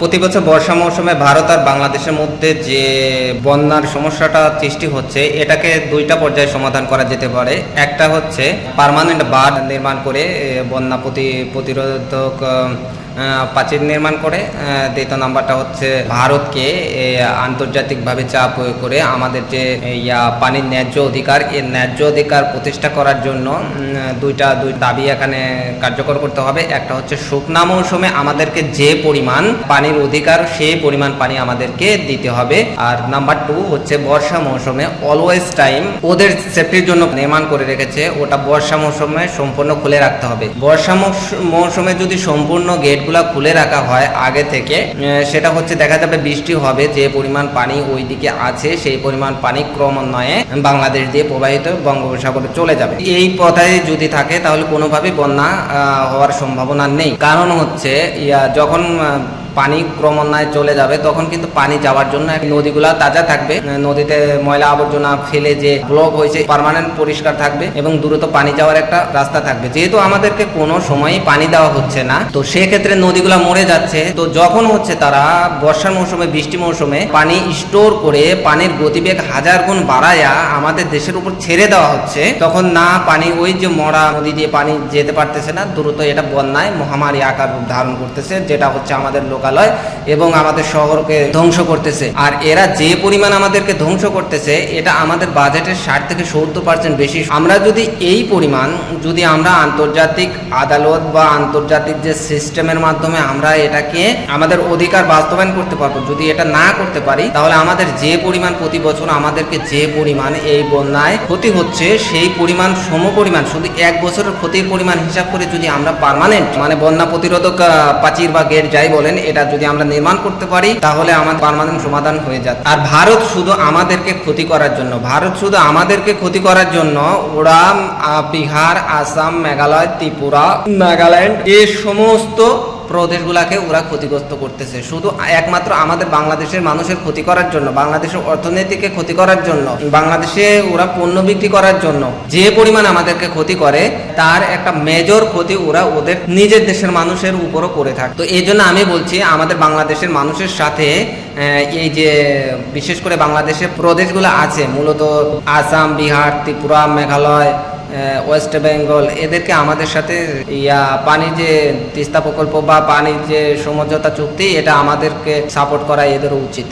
প্রতি বছর বর্ষা মৌসুমে ভারত আর বাংলাদেশের মধ্যে যে বন্যার সমস্যাটা সৃষ্টি হচ্ছে, এটাকে দুইটা পর্যায়ে সমাধান করা যেতে পারে। একটা হচ্ছে পার্মানেন্ট বাঁধ নির্মাণ করে বন্যা প্রতিরোধক প্রাচীর নির্মাণ করে। দ্বিতীয় নাম্বারটা হচ্ছে ভারতকে আন্তর্জাতিকভাবে চাপ প্রয়োগ করে আমাদের যে পানির ন্যায্য অধিকার, এই ন্যায্য অধিকার প্রতিষ্ঠা করার জন্য দুই দাবি এখানে কার্যকর করতে হবে। একটা হচ্ছে শুকনা মৌসুমে আমাদেরকে যে পরিমাণ পানির অধিকার, সেই পরিমাণ পানি আমাদেরকে দিতে হবে। আর নাম্বার 2 হচ্ছে বর্ষা মৌসুমে অলওয়েজ টাইম ওদের সেফটির জন্য নির্মাণ করে রেখেছে, ওটা বর্ষা মৌসুমে সম্পূর্ণ খুলে রাখতে হবে। বর্ষা মৌসুমে যদি সম্পূর্ণ গেট খুলে রাখা হয় আগে থেকে, সেটা হচ্ছে দেখা যাবে বৃষ্টি হবে, যে পরিমাণ পানি ওইদিকে আছে সেই পরিমাণ পানি ক্রমান্বয়ে বাংলাদেশ দিয়ে প্রবাহিত বঙ্গোপসাগরে চলে যাবে। এই পথায় যদি থাকে তাহলে কোনোভাবেই বন্যা হওয়ার সম্ভাবনা নেই। কারণ হচ্ছে যখন পানি ক্রমান্বয়ে চলে যাবে তখন কিন্তু পানি যাওয়ার জন্য নদীগুলা তাজা থাকবে, নদীতে ময়লা আবর্জনা ফেলে যে ব্লক হয়েছে পার্মানেন্ট পরিষ্কার থাকবে এবং দ্রুত পানি যাওয়ার একটা রাস্তা থাকবে। যেহেতু আমাদেরকে কোনো সময়ই পানি দেওয়া হচ্ছে না, তো সেক্ষেত্রে নদীগুলা মরে যাচ্ছে। তো যখন হচ্ছে তারা বর্ষার মৌসুমে, বৃষ্টি মৌসুমে পানি স্টোর করে পানির গতিবেগ 1000 গুণ বাড়ায়া আমাদের দেশের উপর ছেড়ে দেওয়া হচ্ছে, তখন না পানি ওই যে মরা নদী দিয়ে পানি যেতে পারতেছে না, দ্রুত এটা বন্যায় মহামারী আকার ধারণ করতেছে, যেটা হচ্ছে আমাদের লোকালয় এবং আমাদের শহরকে ধ্বংস করতেছে। আর এরা যে পরিমাণ আমাদেরকে ধ্বংস করতেছে, এটা আমাদের বাজেটের 60 থেকে 70% বেশি। আমরা যদি এই পরিমাণ আমরা আন্তর্জাতিক আদালত বা আন্তর্জাতিক যে সিস্টেমের মাধ্যমে আমরা এটাকে আমাদের অধিকার বাস্তবায়ন করতে পারবো, যদি এটা না করতে পারি তাহলে আমাদের যে পরিমাণ প্রতি বছর আমাদেরকে যে পরিমাণ এই বন্যায় ক্ষতি হচ্ছে, সেই পরিমাণ সমপরিমাণ শুধু এক বছরের ক্ষতির পরিমাণ হিসাব করে যদি আমরা পার্মানেন্ট বন্যা প্রতিরোধক প্রাচীর বা গেট যাই বলেন, এটা যদি আমরা নির্মাণ করতে পারি তাহলে আমাদের পার্মানেন্ট সমাধান হয়ে যাবে। আর ভারত শুধু আমাদেরকে ক্ষতি করার জন্য ওরা বিহার, আসাম, মেঘালয়, ত্রিপুরা, নাগাল্যান্ড এই সমস্ত প্রদেশগুলাকে ওরা ক্ষতিগ্রস্ত করতেছে, শুধু একমাত্র আমাদের বাংলাদেশের মানুষের ক্ষতি করার জন্য, বাংলাদেশের অর্থনীতিকে ক্ষতি করার জন্য, বাংলাদেশে ওরা পণ্য বিক্রি করার জন্য যে পরিমাণ আমাদেরকে ক্ষতি করে, তার একটা মেজর ক্ষতি ওরা ওদের নিজের দেশের মানুষের উপরও করে থাকে। তো এই জন্য আমি বলছি আমাদের বাংলাদেশের মানুষের সাথে এই যে বিশেষ করে বাংলাদেশের প্রদেশগুলো আছে, মূলত আসাম, বিহার, ত্রিপুরা, মেঘালয়, ওয়েস্ট বেঙ্গল, এদেরকে আমাদের সাথে পানির যে তিস্তা প্রকল্প বা পানির যে সমঝোতা চুক্তি, এটা আমাদেরকে সাপোর্ট করা এদেরও উচিত।